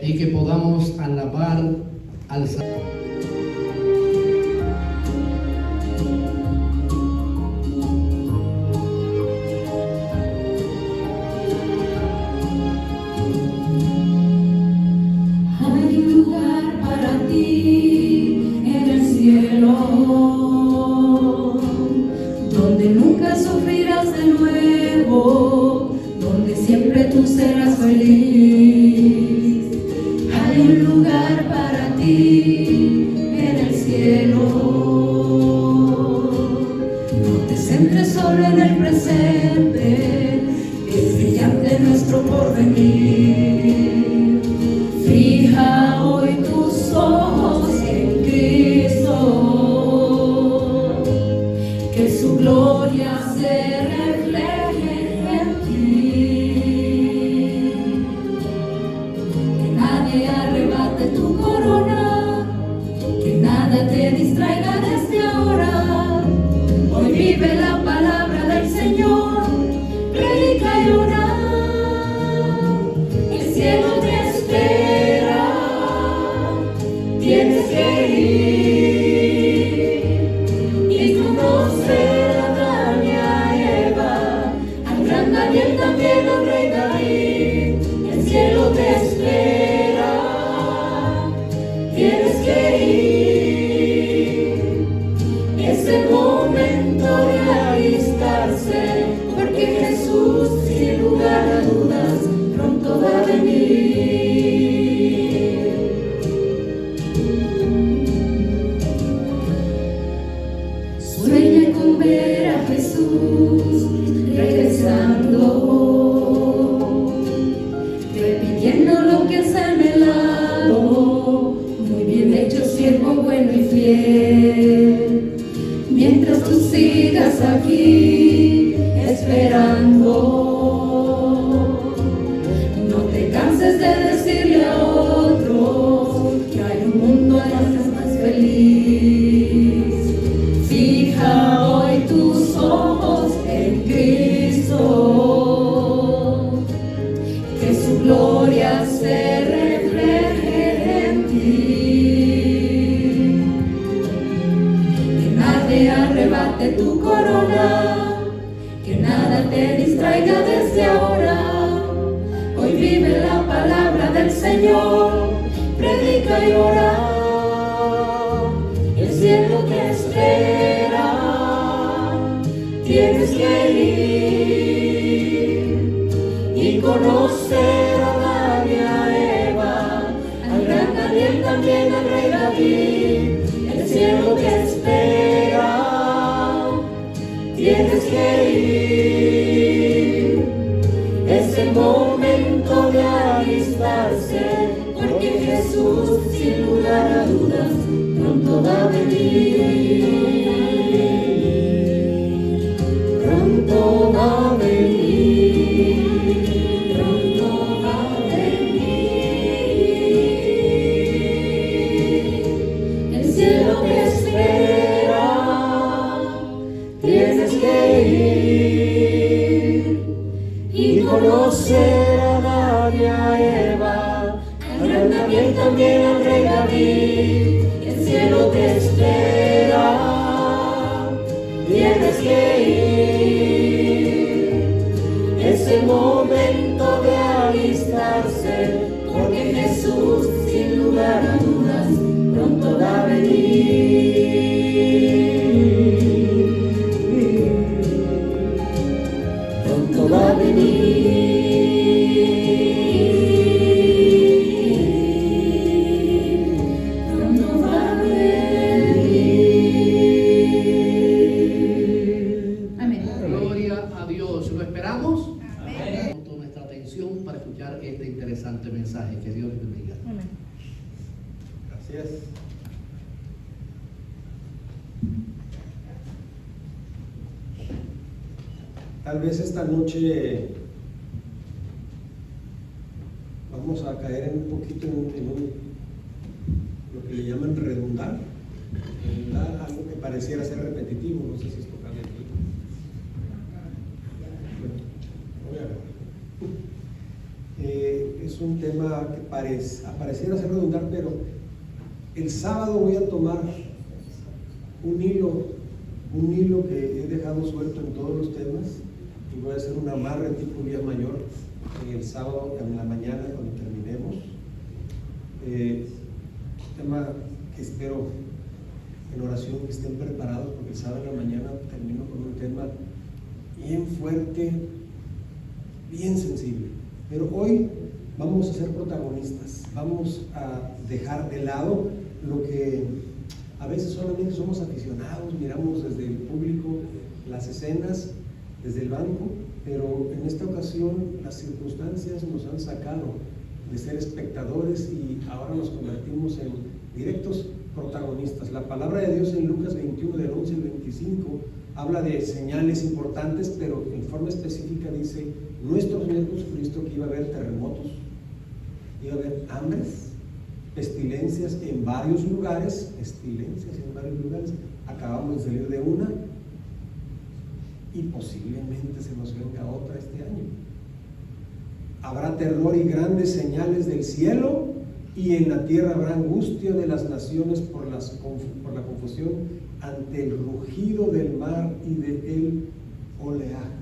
y que podamos alabar al Señor. Hay un lugar para ti en el cielo, donde nunca sufrirás de nuevo, donde siempre tú serás feliz. Hay un lugar para ti en el cielo. No te centres solo en el presente, es brillante nuestro porvenir. Fija hoy tus ojos en Cristo, que su gloria se refleje en ti. Que nadie arrebate tu corona, que nada te distraiga desde ahora. Hoy vive la palabra del Señor, predica y ora. El cielo te espera, tienes que ir y conocer a Adán y a Eva, al gran Daniel, también al rey David. El cielo te espera, tienes que ir. Es el momento de alistarse, porque Jesús, sin lugar a dudas, pronto va a venir. Sueña con ver a Jesús regresando, repitiendo lo que has anhelado. Muy bien hecho, siervo bueno y fiel. Mientras tú sigas aquí esperando, no te canses de decirle a otros que hay un mundo más feliz. Fija hoy tus ojos en Cristo, que su gloria se refleje en ti. Que nadie arrebate tu corona, que nada te distraiga desde ahora. Hoy vive la palabra del Señor, predica y ora. El cielo te espera, tienes que ir y conocer a Adán y a Eva, al gran Daniel, también al rey David. El cielo te espera, tienes que ir. Es el momento de alistarse, porque Jesús, sin lugar a dudas, pronto va a venir. Pronto va a venir. Pronto va a venir. El cielo te espera, tienes que ir y conocer a Adán y a Eva, al gran Daniel, también al rey David. El cielo te espera, tienes que ir. Es el momento de alistarse, porque Jesús, sin lugar a dudas, pronto va a venir. Pronto va a venir. Pronto va a venir. Amén. Gloria a Dios. ¿Lo esperamos? Amén. Con toda nuestra atención para escuchar este interesante mensaje. Que Dios les bendiga. Amén. Gracias. Tal vez esta noche vamos a caer en un poquito lo que le llaman redundar, algo que pareciera ser repetitivo. No sé si es tocarle aquí. Bueno, voy a ver. Es es un tema que pareciera ser redundante, pero el sábado voy a tomar un hilo que he dejado suelto en todos los temas y voy a hacer un amarre tipo vía mayor el sábado en la mañana cuando terminemos. Tema que espero en oración que estén preparados, porque el sábado en la mañana termino con un tema bien fuerte, bien sensible. Pero hoy vamos a ser protagonistas, vamos a dejar de lado lo que a veces solamente somos aficionados, miramos desde el público las escenas, desde el banco, pero en esta ocasión las circunstancias nos han sacado de ser espectadores y ahora nos convertimos en directos protagonistas. La palabra de Dios en Lucas 21 del 11 al 25 habla de señales importantes, pero en forma específica dice: nuestro Señor Jesucristo, que iba a haber terremotos, iba a haber hambres, pestilencias en varios lugares, acabamos de salir de una y posiblemente se nos venga otra este año. Habrá terror y grandes señales del cielo, y en la tierra habrá angustia de las naciones por la confusión ante el rugido del mar y del oleaje.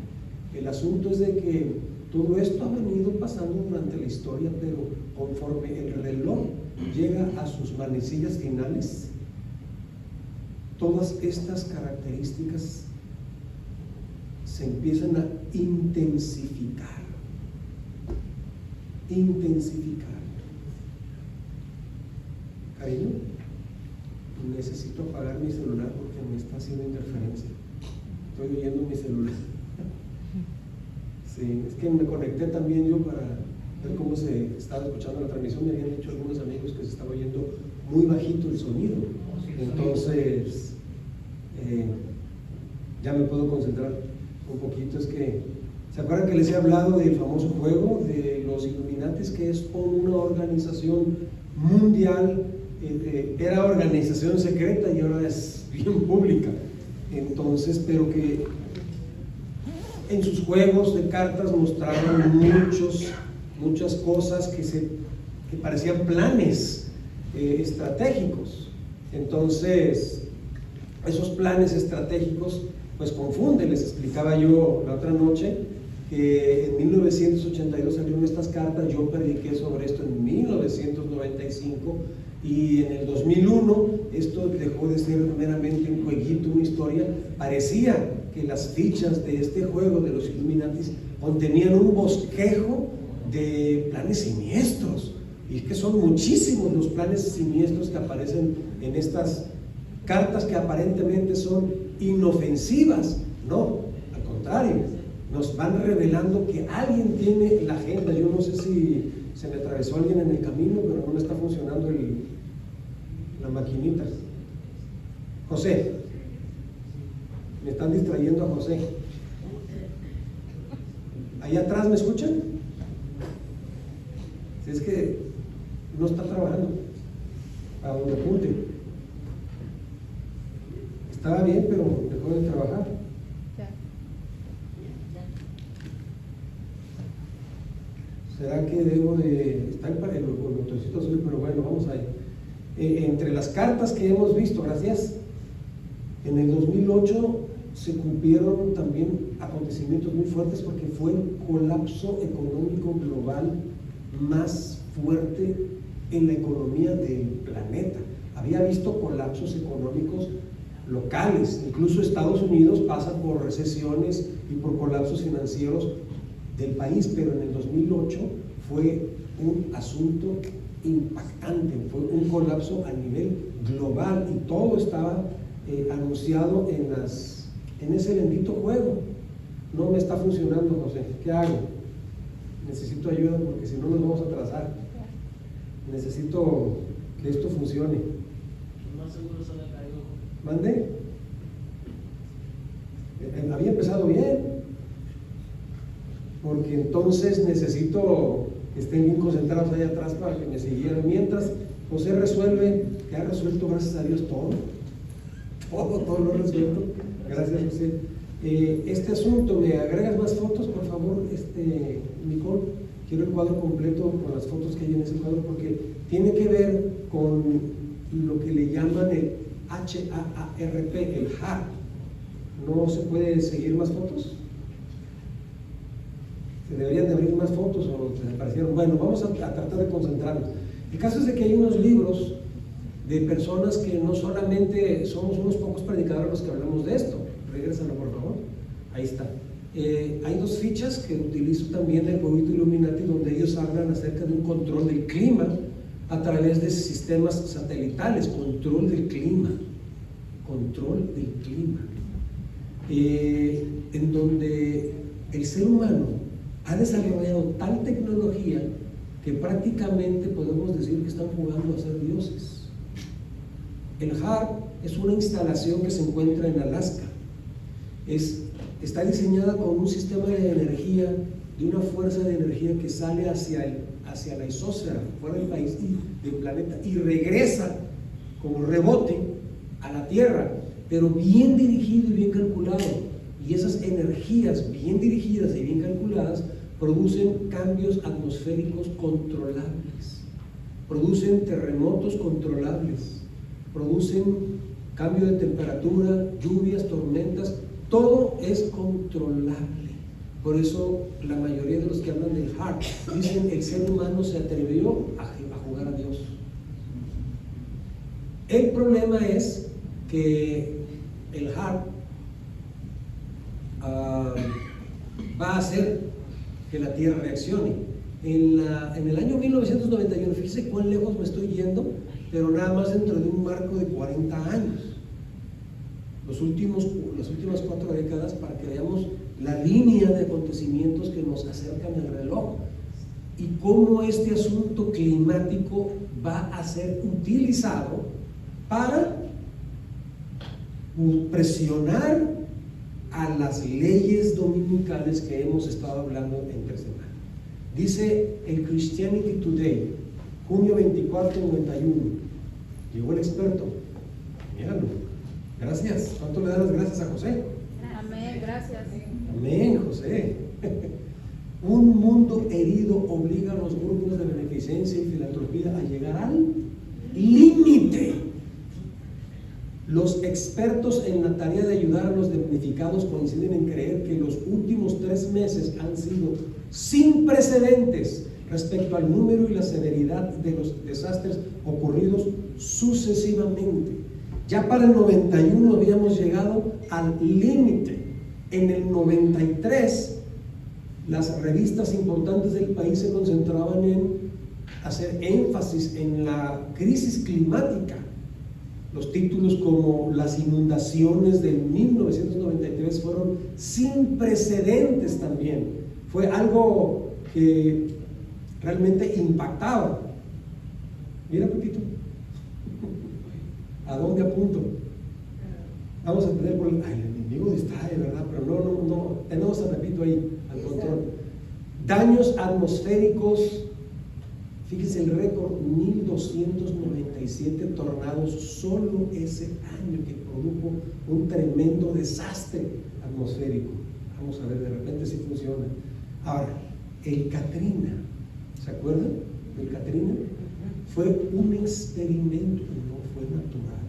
El asunto es de que todo esto ha venido pasando durante la historia, pero conforme el reloj llega a sus manecillas finales, todas estas características se empiezan a intensificar. Cariño, necesito apagar mi celular porque me está haciendo interferencia. Estoy oyendo mi celular. Sí, es que me conecté también yo para ver cómo se estaba escuchando la transmisión. Me habían dicho algunos amigos que se estaba oyendo muy bajito el sonido. Entonces, ya me puedo concentrar un poquito. Es que, ¿se acuerdan que les he hablado del famoso juego de los Illuminatis, que es una organización mundial? Era organización secreta y ahora es bien pública. Entonces, pero que en sus juegos de cartas mostraban muchas cosas que parecían planes estratégicos. Entonces, esos planes estratégicos pues confunden. Les explicaba yo la otra noche que en 1982 salieron estas cartas. Yo prediqué sobre esto en 1995, y en el 2001 esto dejó de ser meramente un jueguito, una historia. Parecía que las fichas de este juego de los Illuminatis contenían un bosquejo de planes siniestros, y es que son muchísimos los planes siniestros que aparecen en estas cartas, que aparentemente son inofensivas. No, al contrario, nos van revelando que alguien tiene la agenda. Yo no sé si se me atravesó alguien en el camino, pero no me está funcionando la maquinita. José, me están distrayendo a José. Allá atrás, ¿me escuchan? Si es que no está trabajando a donde apunte. Estaba bien, pero dejó de trabajar. ¿Será que debo de estar para el botoncito azul? Pero bueno, vamos a ir. Entre las cartas que hemos visto, gracias, en el 2008 se cumplieron también acontecimientos muy fuertes, porque fue el colapso económico global más fuerte en la economía del planeta. Había visto colapsos económicos locales, incluso Estados Unidos pasa por recesiones y por colapsos financieros del país, pero en el 2008 fue un asunto impactante, fue un colapso a nivel global, y todo estaba anunciado en ese bendito juego. No me está funcionando, José, ¿qué hago? Necesito ayuda, porque si no nos vamos a atrasar. Necesito que esto funcione. Más seguro se le ha caído. ¿Mande? Había empezado bien, porque entonces necesito que estén bien concentrados allá atrás para que me siguieran. Mientras José resuelve, que ha resuelto, gracias a Dios, todo lo resuelto. Gracias, José. Este asunto, ¿me agregas más fotos, por favor, Nicole? quiero el cuadro completo con las fotos que hay en ese cuadro, porque tiene que ver con lo que le llaman el HAARP, el HARP. ¿No se puede seguir más fotos? ¿Se deberían de abrir más fotos o desaparecieron? Bueno, vamos a tratar de concentrarnos. El caso es de que hay unos libros de personas que no solamente somos unos pocos predicadores los que hablamos de esto. Regrésalo, por favor. Ahí está. Hay dos fichas que utilizo también del Jueguito Illuminati, donde ellos hablan acerca de un control del clima a través de sistemas satelitales. Control del clima. Control del clima. En donde el ser humano ha desarrollado tal tecnología que prácticamente podemos decir que están jugando a ser dioses. El HARP es una instalación que se encuentra en Alaska. Está diseñada con un sistema de energía, de una fuerza de energía que sale hacia la isósfera, fuera del país, del planeta, y regresa como rebote a la Tierra, pero bien dirigido y bien calculado. Y esas energías bien dirigidas y bien calculadas producen cambios atmosféricos controlables, producen terremotos controlables, producen cambio de temperatura, lluvias, tormentas, todo es controlable. Por eso la mayoría de los que hablan del HARP dicen el ser humano se atrevió a jugar a Dios. El problema es que el HARP va a hacer que la Tierra reaccione. En el año 1991, fíjese cuán lejos me estoy yendo, pero nada más dentro de un marco de 40 años. Las últimas 4 décadas, para que veamos la línea de acontecimientos que nos acercan al reloj y cómo este asunto climático va a ser utilizado para presionar a las leyes dominicales que hemos estado hablando entre semana. Dice el Christianity Today, junio 24, 91. Llegó el experto. Míralo. Gracias. ¿Cuánto le dan las gracias a José? Amén, gracias. Amén, José. Un mundo herido obliga a los grupos de beneficencia y filantropía a llegar al límite. Los expertos en la tarea de ayudar a los damnificados coinciden en creer que los últimos 3 meses han sido sin precedentes respecto al número y la severidad de los desastres ocurridos sucesivamente. Ya para el 91 habíamos llegado al límite. En el 93, las revistas importantes del país se concentraban en hacer énfasis en la crisis climática. Los títulos como las inundaciones de 1993 fueron sin precedentes también. Fue algo que realmente impactaba. Mira, Pepito, ¿a dónde apunto? Vamos a tener por el enemigo distrae, ¿verdad? Pero no, tenemos a Pepito ahí, al control. Daños atmosféricos. Fíjense el récord, 1297 tornados solo ese año, que produjo un tremendo desastre atmosférico. Vamos a ver, de repente si funciona. Ahora, el Katrina, ¿se acuerdan del Katrina? Fue un experimento, no fue natural.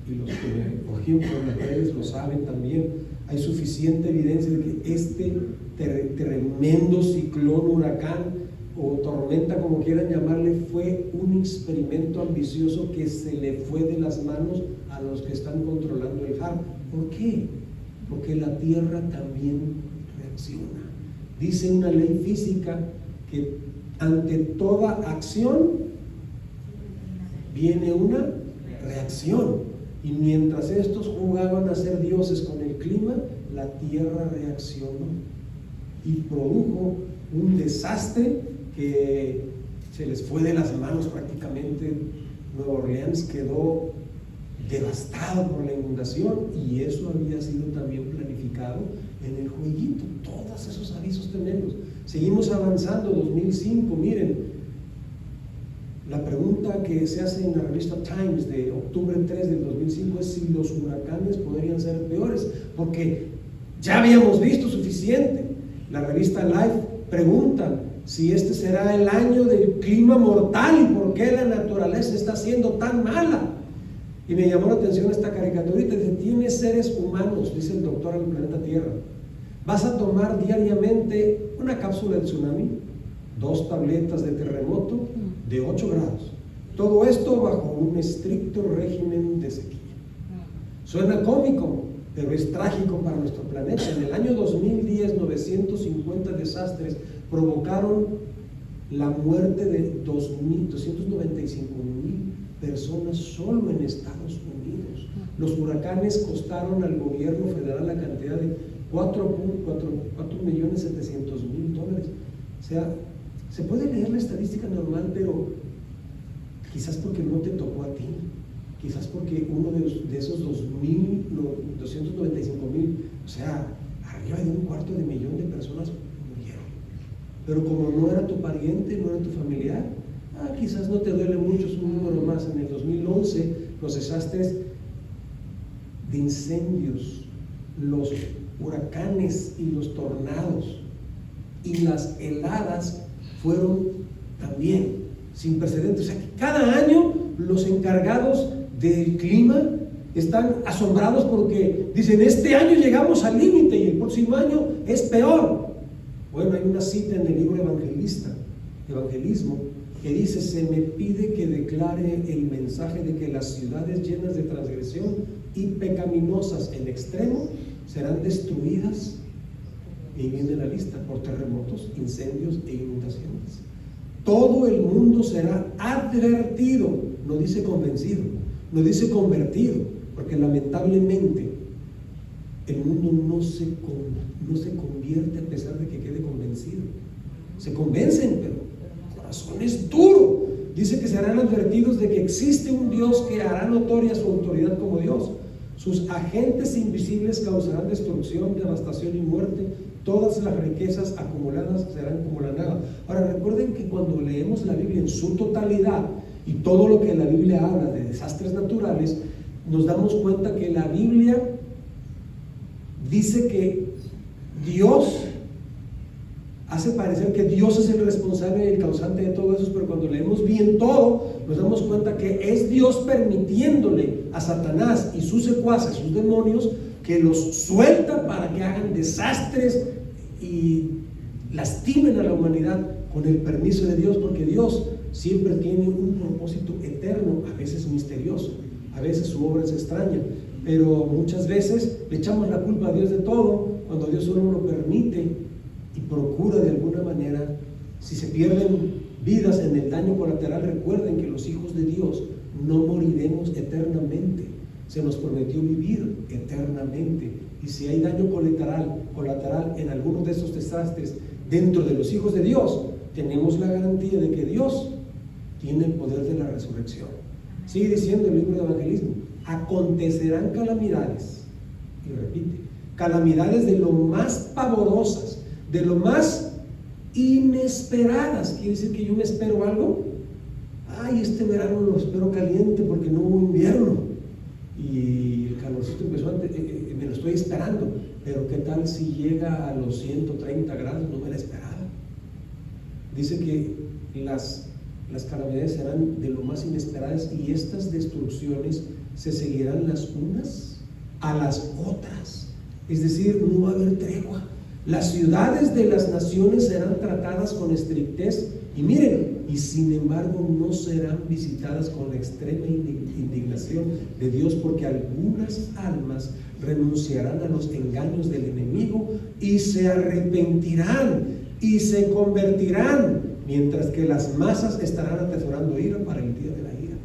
Y los que, por ejemplo, las redes lo saben también. Hay suficiente evidencia de que este tremendo ciclón, huracán o tormenta, como quieran llamarle, fue un experimento ambicioso que se le fue de las manos a los que están controlando el HARP. ¿Por qué? Porque la Tierra también reacciona. Dice una ley física que ante toda acción viene una reacción. Y mientras estos jugaban a ser dioses con el clima, la Tierra reaccionó y produjo un desastre que se les fue de las manos prácticamente. Nueva Orleans quedó devastado por la inundación, y eso había sido también planificado en el jueguito. Todos esos avisos tenemos. Seguimos avanzando. 2005, miren, la pregunta que se hace en la revista Times de octubre 3 del 2005 es si los huracanes podrían ser peores, porque ya habíamos visto suficiente. La revista Life pregunta, si este será el año del clima mortal y por qué la naturaleza está siendo tan mala. Y me llamó la atención esta caricaturita, dice, tiene seres humanos, dice el doctor del planeta Tierra. Vas a tomar diariamente una cápsula de tsunami, 2 tabletas de terremoto de 8 grados. Todo esto bajo un estricto régimen de sequía. Suena cómico, pero es trágico para nuestro planeta. En el año 2010, 950 desastres provocaron la muerte de 295,000 personas solo en Estados Unidos. Los huracanes costaron al gobierno federal la cantidad de $4,700,000. O sea, se puede leer la estadística normal, pero quizás porque no te tocó a ti, quizás porque uno de esos 295,000, o sea, arriba de 250,000 de personas murieron. Pero como no era tu pariente, no era tu familiar, quizás no te duele mucho, es un número más. En el 2011, los desastres de incendios, los huracanes y los tornados y las heladas fueron también sin precedentes. O sea, que cada año los encargados del clima están asombrados porque dicen, este año llegamos al límite y el próximo año es peor. Bueno, hay una cita en el libro Evangelismo, que dice, se me pide que declare el mensaje de que las ciudades llenas de transgresión y pecaminosas en extremo serán destruidas, y viene la lista, por terremotos, incendios e inundaciones. Todo el mundo será advertido, no dice convencido, no dice convertido, porque lamentablemente el mundo no se convierte a pesar de que quede convencido. Se convencen, pero el corazón es duro. Dice que serán advertidos de que existe un Dios que hará notoria su autoridad como Dios. Sus agentes invisibles causarán destrucción, devastación y muerte. Todas las riquezas acumuladas serán como la nada. Ahora recuerden que cuando leemos la Biblia en su totalidad y todo lo que la Biblia habla de desastres naturales, nos damos cuenta que la Biblia dice que Dios hace parecer que Dios es el responsable y el causante de todo eso, pero cuando leemos bien todo, nos damos cuenta que es Dios permitiéndole a Satanás y sus secuaces, sus demonios, que los suelta para que hagan desastres y lastimen a la humanidad con el permiso de Dios, porque Dios siempre tiene un propósito eterno, a veces misterioso, a veces su obra es extraña, pero muchas veces le echamos la culpa a Dios de todo, cuando Dios solo lo permite y procura de alguna manera. Si se pierden vidas en el daño colateral, recuerden que los hijos de Dios no moriremos eternamente. Se nos prometió vivir eternamente. Y si hay daño colateral en algunos de estos desastres dentro de los hijos de Dios, tenemos la garantía de que Dios tiene el poder de la resurrección. Sigue diciendo el libro de Evangelismo, acontecerán calamidades, y repite, calamidades de lo más pavorosas, de lo más inesperadas. ¿Quiere decir que yo me espero algo? Este verano lo espero caliente porque no hubo invierno y el calorcito empezó antes, me lo estoy esperando, pero ¿qué tal si llega a los 130 grados? No me la esperaba. Dice que las calamidades serán de lo más inesperadas y estas destrucciones se seguirán las unas a las otras, es decir, no va a haber tregua. Las ciudades de las naciones serán tratadas con estrictez y miren, y sin embargo no serán visitadas con la extrema indignación de Dios, porque algunas almas renunciarán a los engaños del enemigo y se arrepentirán y se convertirán, mientras que las masas estarán atesorando ira para el día de la ira.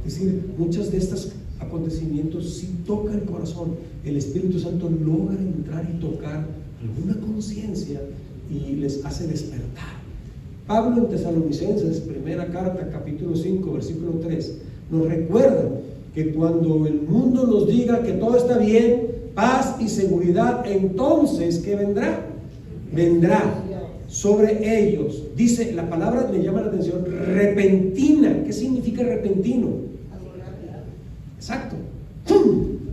Es decir, muchos de estos acontecimientos sí tocan el corazón. El Espíritu Santo logra entrar y tocar alguna conciencia y les hace despertar. Pablo en Tesalonicenses, primera carta, capítulo 5, versículo 3, nos recuerda que cuando el mundo nos diga que todo está bien, paz y seguridad, entonces ¿qué vendrá? Vendrá sobre ellos, dice la palabra, me llama la atención, repentina. ¿Qué significa repentino? Exacto,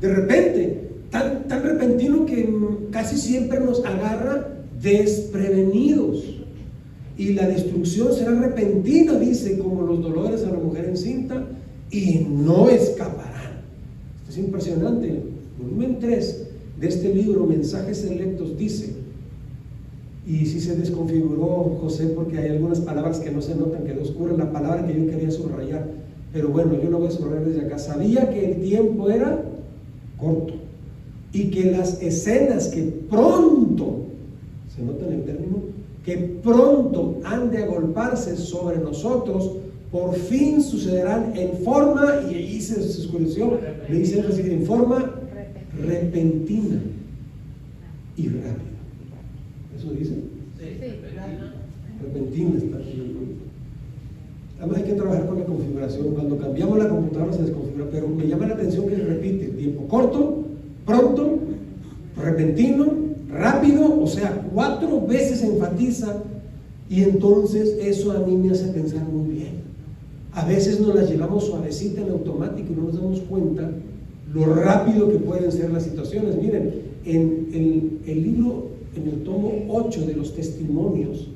de repente, tan repentino que casi siempre nos agarra desprevenidos. y la destrucción será repentina, dice, como los dolores a la mujer encinta, y no escaparán. Esto es impresionante. Volumen 3 de este libro, Mensajes Selectos, dice, y si se desconfiguró José porque hay algunas palabras que no se notan, quedó oscura la palabra que yo quería subrayar, pero bueno, yo lo voy a subrayar desde acá. Sabía que el tiempo era corto y que las escenas que pronto, ¿se nota en el término? Que pronto han de agolparse sobre nosotros, por fin sucederán en forma, y ahí se oscureció, le dice en forma repentina y rápida. ¿Eso dice? Sí. Repentina está aquí. Además hay que trabajar con la configuración. Cuando cambiamos la computadora se desconfigura, pero me llama la atención que repite tiempo corto, pronto, repentino, rápido, o sea, 4 veces enfatiza, y entonces eso a mí me hace pensar muy bien. A veces nos las llevamos suavecita en automático y no nos damos cuenta lo rápido que pueden ser las situaciones. Miren, en el libro, en el tomo 8 de los testimonios,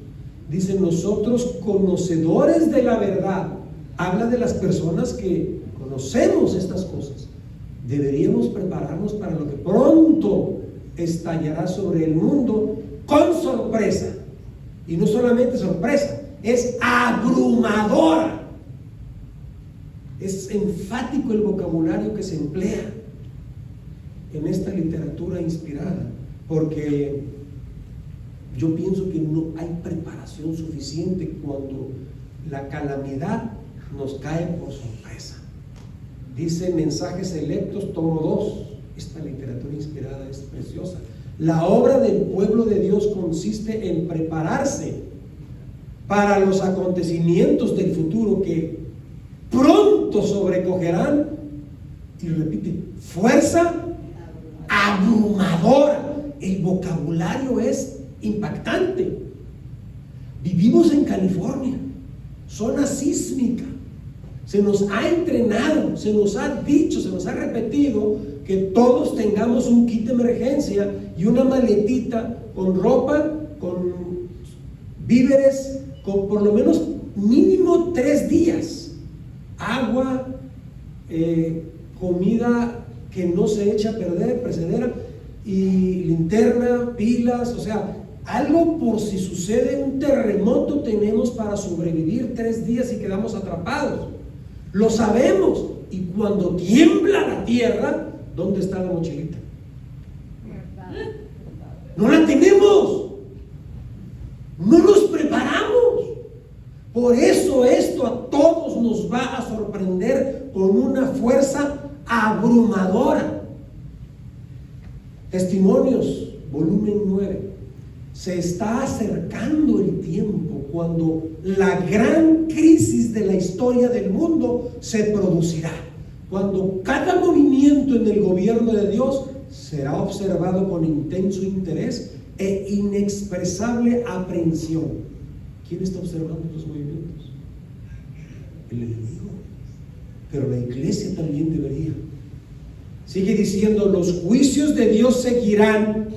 dice: nosotros conocedores de la verdad, habla de las personas que conocemos estas cosas, deberíamos prepararnos para lo que pronto estallará sobre el mundo con sorpresa, y no solamente sorpresa, es abrumadora. Es enfático el vocabulario que se emplea en esta literatura inspirada, porque yo pienso que no hay preparación suficiente cuando la calamidad nos cae por sorpresa. Dice Mensajes Selectos, tomo 2. Esta literatura inspirada es preciosa. La obra del pueblo de Dios consiste en prepararse para los acontecimientos del futuro que pronto sobrecogerán, y repite, fuerza abrumadora. El vocabulario es impactante. Vivimos en California, zona sísmica. Se nos ha entrenado, se nos ha dicho, se nos ha repetido que todos tengamos un kit de emergencia y una maletita con ropa, con víveres, con por lo menos mínimo 3 días, agua, comida que no se echa a perder, precedera, y linterna, pilas, o sea, algo por si sucede un terremoto tenemos para sobrevivir 3 días y quedamos atrapados. Lo sabemos. Y cuando tiembla la tierra, ¿dónde está la mochilita? No la tenemos. No nos preparamos. Por eso esto a todos nos va a sorprender con una fuerza abrumadora. Testimonios, volumen 9. Se está acercando el tiempo cuando la gran crisis de la historia del mundo se producirá, cuando cada movimiento en el gobierno de Dios será observado con intenso interés e inexpresable aprehensión. ¿Quién está observando los movimientos? El enemigo. Pero la iglesia también debería. Sigue diciendo: los juicios de Dios seguirán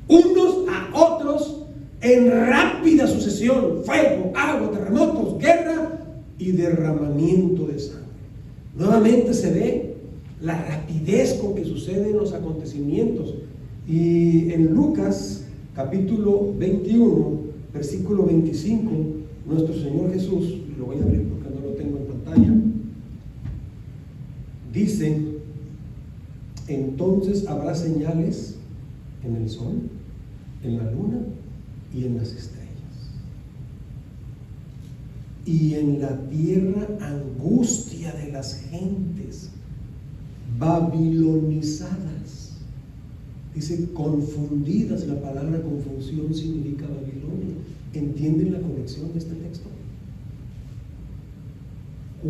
unos a otros en rápida sucesión: fuego, agua, terremotos, guerra y derramamiento de sangre. Nuevamente se ve la rapidez con que suceden los acontecimientos. Y en Lucas capítulo 21 versículo 25, nuestro Señor Jesús, lo voy a abrir porque no lo tengo en pantalla, dice: entonces habrá señales en el sol, en la luna y en las estrellas, y en la tierra angustia de las gentes babilonizadas. Dice confundidas. La palabra confusión significa Babilonia. ¿Entienden la conexión de este texto?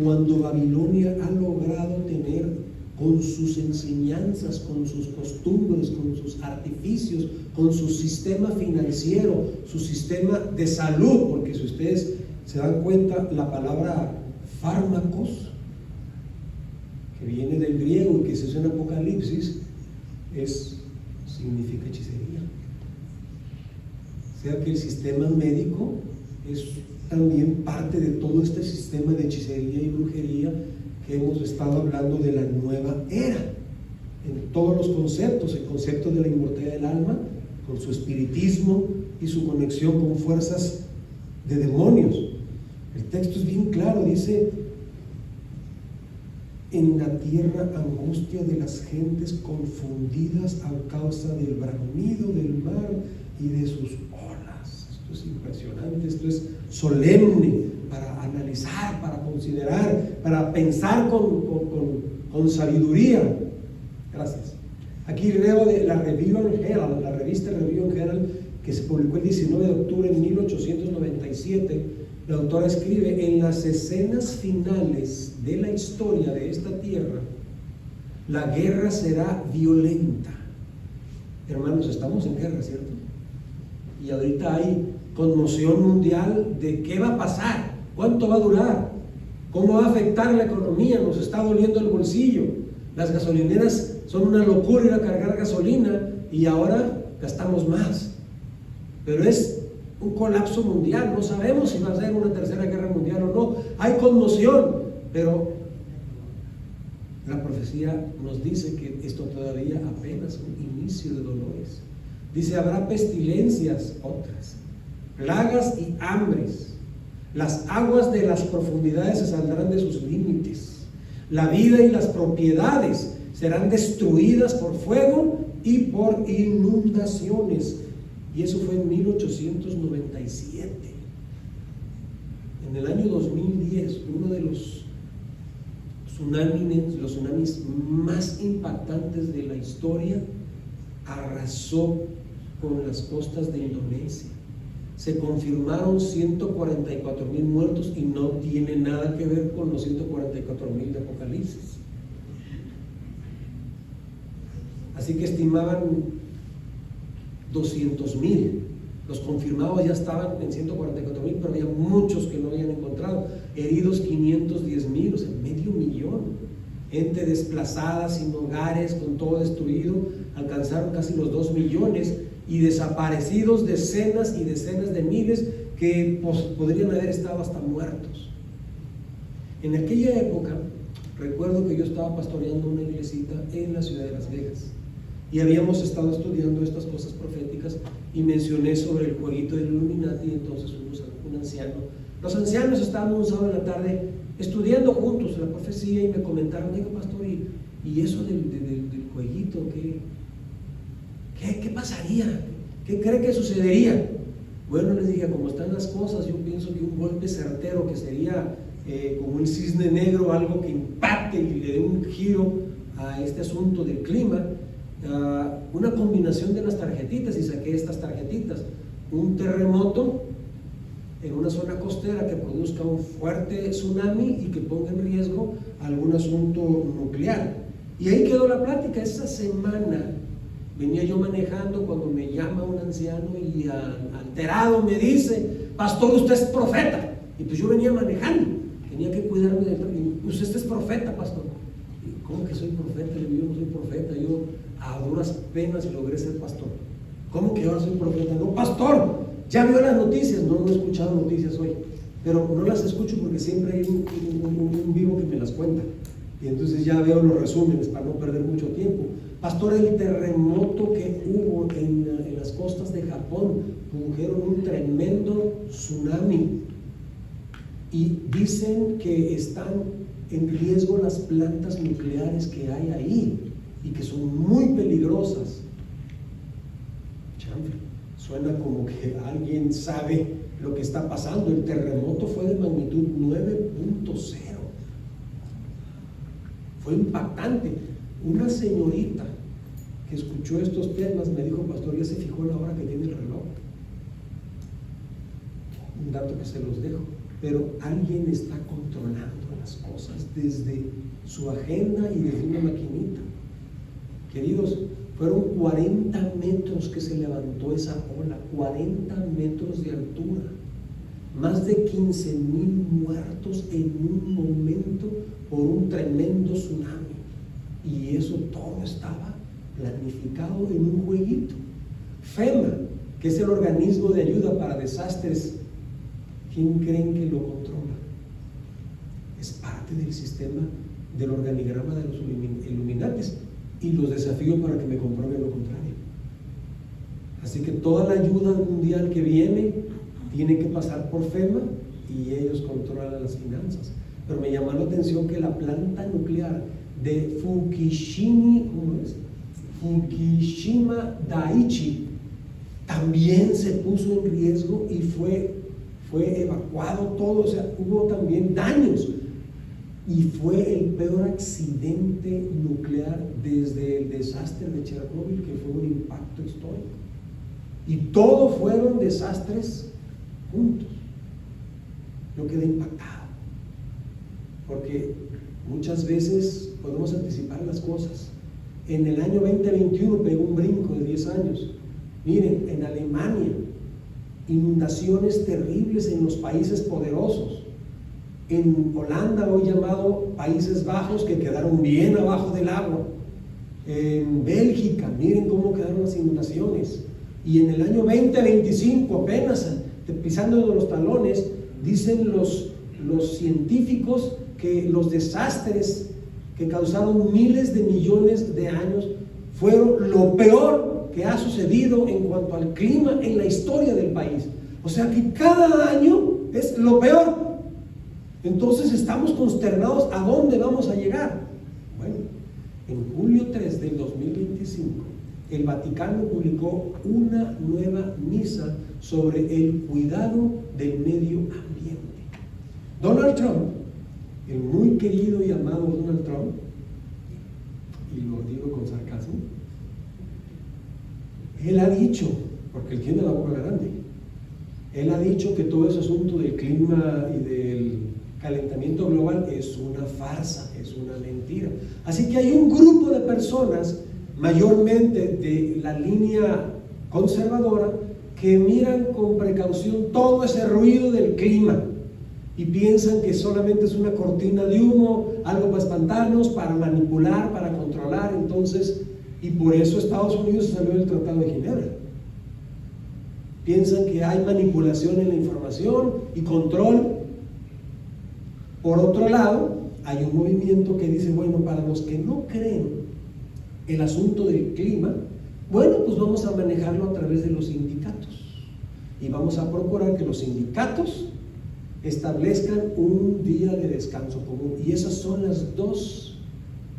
Cuando Babilonia ha logrado tener, con sus enseñanzas, con sus costumbres, con sus artificios, con su sistema financiero, su sistema de salud, porque si ustedes se dan cuenta, la palabra fármacos, que viene del griego y que se usa en Apocalipsis, significa hechicería. O sea que el sistema médico es también parte de todo este sistema de hechicería y brujería que hemos estado hablando de la nueva era, en todos los conceptos, el concepto de la inmortalidad del alma, con su espiritismo y su conexión con fuerzas de demonios. El texto es bien claro, dice: en la tierra angustia de las gentes confundidas a causa del bramido del mar y de sus olas. Esto es impresionante, esto es solemne para analizar, para considerar, para pensar con sabiduría. Gracias. Aquí leo de la Review and Herald, la revista Review and Herald, que se publicó el 19 de octubre de 1897. La autora escribe: en las escenas finales de la historia de esta tierra, la guerra será violenta. Hermanos, estamos en guerra, ¿cierto? Y ahorita hay conmoción mundial de qué va a pasar, cuánto va a durar, cómo va a afectar la economía. Nos está doliendo el bolsillo. Las gasolineras son una locura ir a cargar gasolina y ahora gastamos más. Pero es un colapso mundial, no sabemos si va a ser una tercera guerra mundial o no. Hay conmoción, pero la profecía nos dice que esto todavía apenas un inicio de dolores. Dice: habrá pestilencias, otras, plagas y hambres. Las aguas de las profundidades se saldrán de sus límites. La vida y las propiedades serán destruidas por fuego y por inundaciones. Y eso fue en 1897. En el año 2010, uno de los tsunamis más impactantes de la historia arrasó con las costas de Indonesia. Se confirmaron 144,000 muertos y no tiene nada que ver con los 144,000 de Apocalipsis. Así que estimaban 200,000. Los confirmados ya estaban en 144,000, pero había muchos que no habían encontrado. Heridos 510,000, o sea, 500,000. Gente desplazada, sin hogares, con todo destruido, alcanzaron casi los 2 millones, y desaparecidos decenas y decenas de miles que podrían haber estado hasta muertos. En aquella época, recuerdo que yo estaba pastoreando una iglesita en la ciudad de Las Vegas, y habíamos estado estudiando estas cosas proféticas, y mencioné sobre el jueguito del Illuminati. Y entonces un anciano, los ancianos estábamos un sábado en la tarde estudiando juntos la profecía, y me comentaron: digo, pastor, y eso del jueguito, ¿qué pasaría? ¿Qué cree que sucedería? Bueno, les dije, como están las cosas, yo pienso que un golpe certero, que sería como un cisne negro, algo que impacte y le dé un giro a este asunto del clima. Una combinación de las tarjetitas, y saqué estas tarjetitas: un terremoto en una zona costera que produzca un fuerte tsunami y que ponga en riesgo algún asunto nuclear. Y ahí quedó la plática. Esa semana venía yo manejando cuando me llama un anciano y alterado me dice: pastor, usted es profeta. Y pues yo venía manejando, tenía que cuidarme del tráfico. Pues usted es profeta, pastor. Y, ¿cómo que soy profeta? Le digo: yo no soy profeta, yo a duras penas logré ser pastor. ¿Cómo que ahora soy profeta? No, pastor, ¿ya vio las noticias? No he escuchado noticias hoy, pero no las escucho porque siempre hay un vivo que me las cuenta, y entonces ya veo los resúmenes para no perder mucho tiempo. Pastor, el terremoto que hubo en las costas de Japón produjeron un tremendo tsunami, y dicen que están en riesgo las plantas nucleares que hay ahí, y que son muy peligrosas. Chanfle, suena como que alguien sabe lo que está pasando. El terremoto fue de magnitud 9.0. Fue impactante. Una señorita que escuchó estos temas me dijo: pastor, ya se fijó la hora que tiene el reloj. Un dato que se los dejo. Pero alguien está controlando las cosas desde su agenda y desde una maquinita. Queridos, fueron 40 metros que se levantó esa ola, 40 metros de altura, más de 15,000 muertos en un momento por un tremendo tsunami. Y eso todo estaba planificado en un jueguito. FEMA, que es el organismo de ayuda para desastres ¿quién creen que lo controla? Es parte del sistema del organigrama de los Illuminatis, y los desafío para que me comprueben lo contrario. Así que toda la ayuda mundial que viene tiene que pasar por FEMA y ellos controlan las finanzas. Pero me llamó la atención que la planta nuclear de Fukushima Daiichi también se puso en riesgo y fue evacuado todo, o sea, hubo también daños. Y fue el peor accidente nuclear desde el desastre de Chernobyl, que fue un impacto histórico. Y todos fueron desastres juntos. Yo quedé impactado, porque muchas veces podemos anticipar las cosas. En el año 2021 pegó un brinco de 10 años. Miren, en Alemania, inundaciones terribles en los países poderosos. En Holanda, hoy llamado Países Bajos, que quedaron bien abajo del agua. En Bélgica, miren cómo quedaron las inundaciones. Y en el año 2025, apenas pisando los talones, dicen los científicos que los desastres que causaron miles de millones de años fueron lo peor que ha sucedido en cuanto al clima en la historia del país. O sea que cada año es lo peor. Entonces estamos consternados a dónde vamos a llegar. Bueno, en julio 3 del 2025, el Vaticano publicó una nueva misa sobre el cuidado del medio ambiente. Donald Trump, el muy querido y amado Donald Trump, y lo digo con sarcasmo, él ha dicho, porque él tiene la boca grande, él ha dicho que todo ese asunto del clima y del calentamiento global es una farsa, es una mentira. Así que hay un grupo de personas, mayormente de la línea conservadora, que miran con precaución todo ese ruido del clima y piensan que solamente es una cortina de humo, algo para espantarnos, para manipular, para controlar. Entonces, y por eso Estados Unidos salió del Tratado de Ginebra. Piensan que hay manipulación en la información y control. Por otro lado, hay un movimiento que dice, bueno, para los que no creen el asunto del clima, bueno, pues vamos a manejarlo a través de los sindicatos y vamos a procurar que los sindicatos establezcan un día de descanso común. Y esas son las dos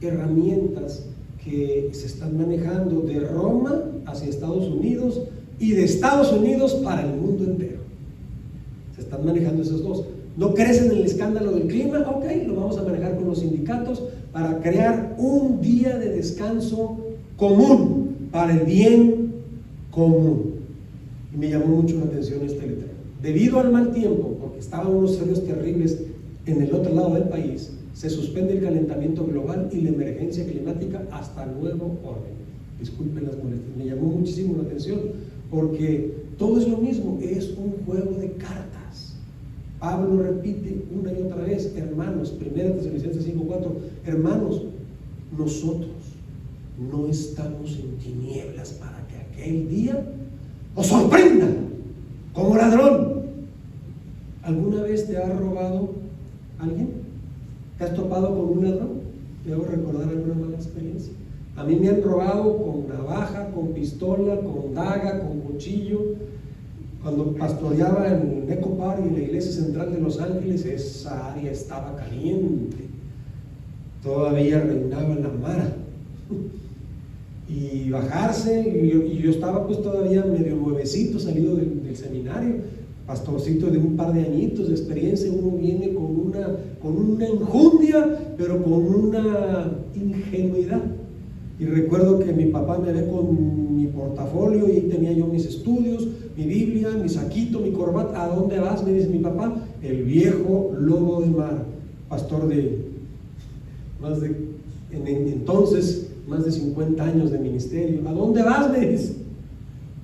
herramientas que se están manejando de Roma hacia Estados Unidos y de Estados Unidos para el mundo entero. Se están manejando esas dos. ¿No crecen en el escándalo del clima? Ok, lo vamos a manejar con los sindicatos para crear un día de descanso común para el bien común. Y me llamó mucho la atención este letrero. Debido al mal tiempo, porque estaban unos fríos terribles en el otro lado del país, se suspende el calentamiento global y la emergencia climática hasta nuevo orden. Disculpen las molestias, me llamó muchísimo la atención, porque todo es lo mismo, es un juego de cartas. Pablo repite una y otra vez, hermanos, 1 Tesalonicenses 5:4, hermanos, nosotros no estamos en tinieblas para que aquel día os sorprenda como ladrón. ¿Alguna vez te ha robado alguien? ¿Te has topado con un ladrón? ¿Te hago recordar alguna mala experiencia? A mí me han robado con navaja, con pistola, con daga, con cuchillo. Cuando pastoreaba en Eco Park y la iglesia central de Los Ángeles, esa área estaba caliente. Todavía reinaba la mara. Y bajarse, y yo estaba pues todavía medio nuevecito, salido del seminario, pastorcito de un par de añitos de experiencia. Uno viene con una enjundia, pero con una ingenuidad. Y recuerdo que mi papá me ve con mi portafolio y ahí tenía yo mis estudios, mi Biblia, mi saquito, mi corbata. ¿A dónde vas?, me dice mi papá. El viejo lobo de mar, pastor de entonces más de 50 años de ministerio. ¿A dónde vas?, me dice.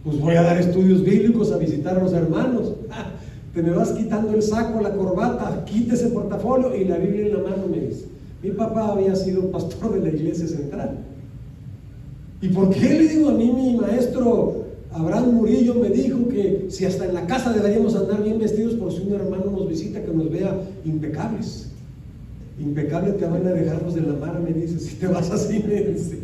Pues voy a dar estudios bíblicos, a visitar a los hermanos. Te me vas quitando el saco, la corbata, quítese el portafolio y la Biblia en la mano, me dice. Mi papá había sido pastor de la iglesia central. ¿Y por qué le digo a mí, mi maestro, Abraham Murillo me dijo que si hasta en la casa deberíamos andar bien vestidos por si un hermano nos visita, que nos vea impecables. Impecable te van a dejar los de la mara, me dice, si te vas así, me dice.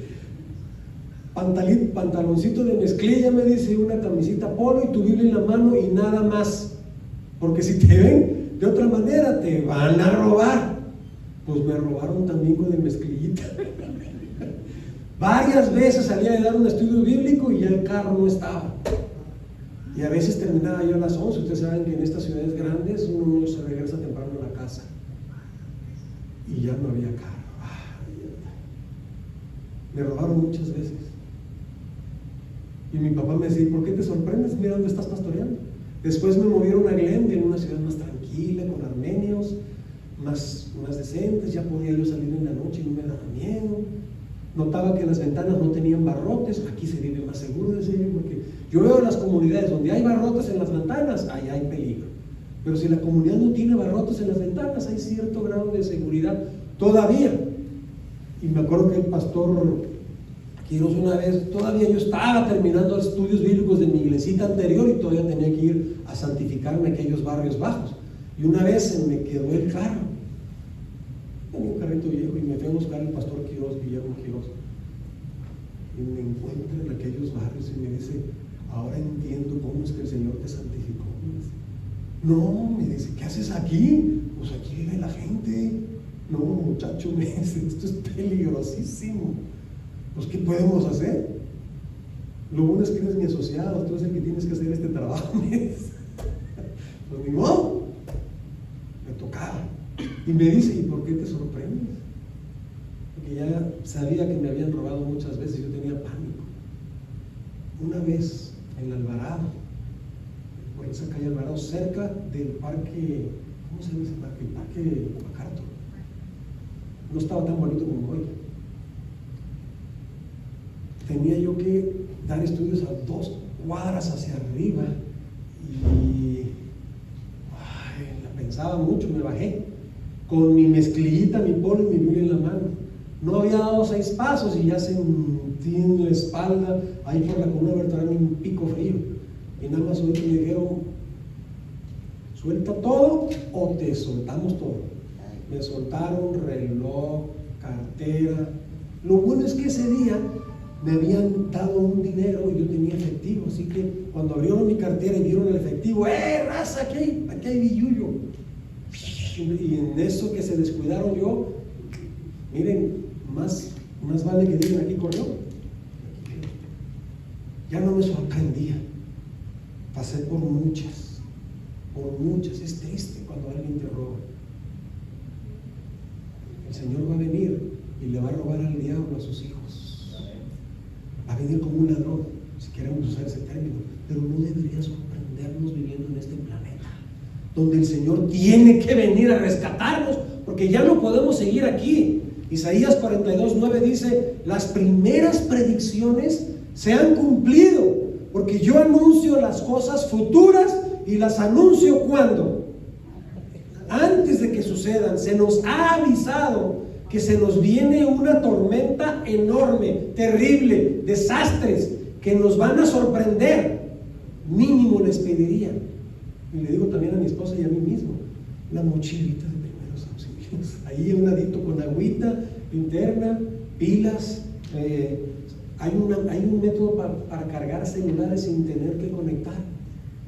Pantaloncito de mezclilla, me dice, una camisita polo y tu Biblia en la mano y nada más. Porque si te ven de otra manera, te van a robar. Pues me robaron también con el mezclillita. Varias veces salía de dar un estudio bíblico y ya el carro no estaba. Y a veces terminaba yo a las 11. Ustedes saben que en estas ciudades grandes uno se regresa temprano a la casa. Y ya no había carro. Me robaron muchas veces. Y mi papá me decía, ¿por qué te sorprendes? Mira dónde estás pastoreando. Después me movieron a Glendale, en una ciudad más tranquila, con armenios, más decentes. Ya podía yo salir en la noche y no me daba miedo. Notaba que las ventanas no tenían barrotes. Aquí se vive más seguro, decía yo, porque yo veo las comunidades donde hay barrotes en las ventanas, ahí hay peligro. Pero si la comunidad no tiene barrotes en las ventanas, hay cierto grado de seguridad todavía. Y me acuerdo que el pastor Quiroz una vez, todavía yo estaba terminando los estudios bíblicos de mi iglesita anterior y todavía tenía que ir a santificarme en aquellos barrios bajos. Y una vez se me quedó el carro. Tenía un carrito viejo y me fui a buscar al pastor Quiroz, Guillermo Quiroz. Y me encuentro en aquellos barrios y me dice, ahora entiendo cómo es que el Señor te santificó. No, me dice, ¿qué haces aquí? Pues aquí vive la gente. No, muchacho, me dice, esto es peligrosísimo. Pues, ¿qué podemos hacer? Lo bueno es que eres mi asociado, tú eres el que tienes que hacer este trabajo, me dice. Pues ni modo, me tocaba. Y me dice, ¿y por qué te sorprendes? Porque ya sabía que me habían robado muchas veces, yo tenía pánico. Una vez en Alvarado, por esa calle Alvarado, cerca del parque, ¿cómo se llama ese parque? El parque MacArthur. No estaba tan bonito como hoy. Tenía yo que dar estudios a 2 cuadras hacia arriba y la pensaba mucho, me bajé con mi mezclillita, mi polo y mi Biblia en la mano. No había dado 6 pasos y ya sentí en la espalda, ahí por la columna vertebral, un pico frío. Y nada más oí que me dijeron, suelta todo o te soltamos todo. Me soltaron reloj, cartera. Lo bueno es que ese día me habían dado un dinero y yo tenía efectivo, así que cuando abrieron mi cartera y vieron el efectivo, raza, aquí hay billullo. Y en eso que se descuidaron yo, miren, más vale que digan aquí corrió. Ya no me sorprendía. Pasé por muchas. Es triste cuando alguien te roba. El Señor va a venir y le va a robar al diablo a sus hijos. Va a venir como un ladrón, si queremos usar ese término, pero no debería sorprendernos viviendo en este planeta, donde el Señor tiene que venir a rescatarnos, porque ya no podemos seguir aquí. Isaías 42:9 dice, las primeras predicciones se han cumplido, porque yo anuncio las cosas futuras y las anuncio cuando, antes de que sucedan. Se nos ha avisado que se nos viene una tormenta enorme, terrible, desastres que nos van a sorprender. Mínimo les pediría, y le digo también a mi esposa y a mí mismo, la mochilita de primeros auxilios, ahí a un ladito con agüita, linterna, pilas. Hay un método para cargar celulares sin tener que conectar.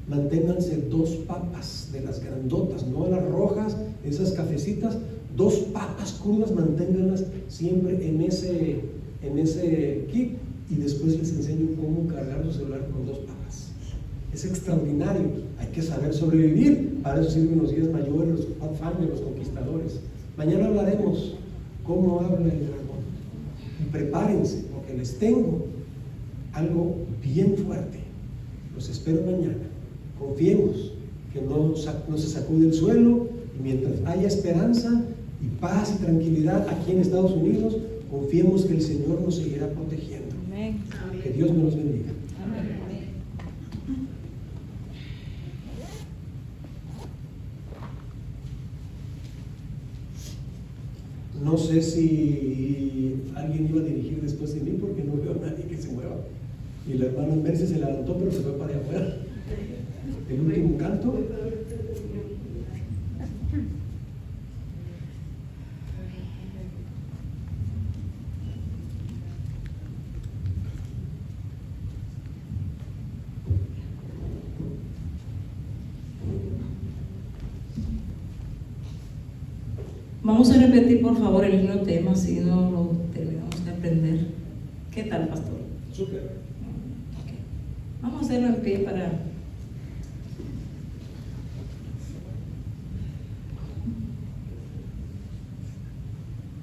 Manténganse 2 papas de las grandotas, no las rojas, esas cafecitas. 2 papas crudas, manténganlas siempre en ese kit, y después les enseño cómo cargar su celular con 2 papas. Es extraordinario, hay que saber sobrevivir. Para eso sirven los guías mayores, los Pathfinders, los conquistadores. Mañana hablaremos cómo habla el dragón. Y prepárense, porque les tengo algo bien fuerte. Los espero mañana. Confiemos que no se sacude el suelo, y mientras haya esperanza y paz y tranquilidad aquí en Estados Unidos, confiemos que el Señor nos seguirá protegiendo. Amén. Que Dios me los bendiga. Amén. No sé si alguien iba a dirigir después de mí, porque no veo a nadie que se mueva. Y la hermana Merce se levantó, pero se fue para allá afuera. El último canto. Vamos a repetir por favor el mismo tema si no lo terminamos de aprender. ¿Qué tal, pastor? Súper. Ok. Vamos a hacerlo en pie para